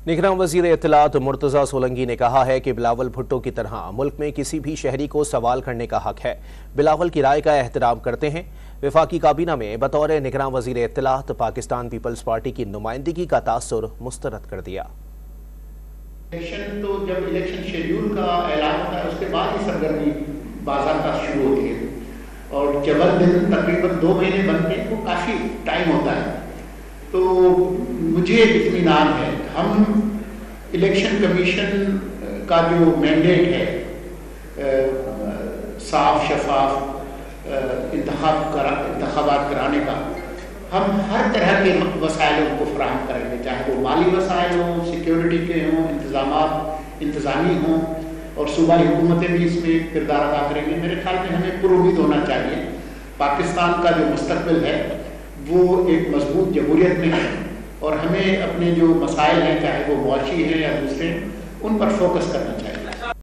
निगरान वज़ीर इत्तलात मुर्तज़ा सोलंकी ने कहा है कि बिलावल भुट्टो की तरह मुल्क में किसी भी शहरी को सवाल करने का हक है। बिलावल की राय का एहतराम करते हैं। वफाकी काबीना में बतौर निगरान वज़ीर इत्तलात पाकिस्तान पीपल्स पार्टी की नुमाइंदगी का तासुर मुस्तरद कर दिया। इलेक्शन तो जब इलेक्शन शेड्यूल का ऐलान होता है उसके बाद ही सरगर्मी बाज़ाब्ता शुरू होती है और जबल दिन तकरीबन 2 महीने बनते हैं, वो काफ़ी टाइम होता है। तो मुझे इत्मीनान है, हम इलेक्शन कमीशन का जो मैंडेट है साफ शफाफ इंतखाबात कराने का, हम हर तरह के वसाइल उनको फराहम करेंगे, चाहे वो माली वसाइल हों, सिक्योरिटी के हों, इंतज़ामी हों, और सूबाई हुकूमतें भी इसमें किरदार अदा करेंगे। मेरे ख्याल में हमें पुरुमीद होना चाहिए। पाकिस्तान का जो मुस्तकबिल है वो एक मजबूत जमहूरियत में है और हमें अपने जो मसाइल हैं, चाहे वो मुआशी हैं या दूसरे, उन पर फोकस करना चाहिए।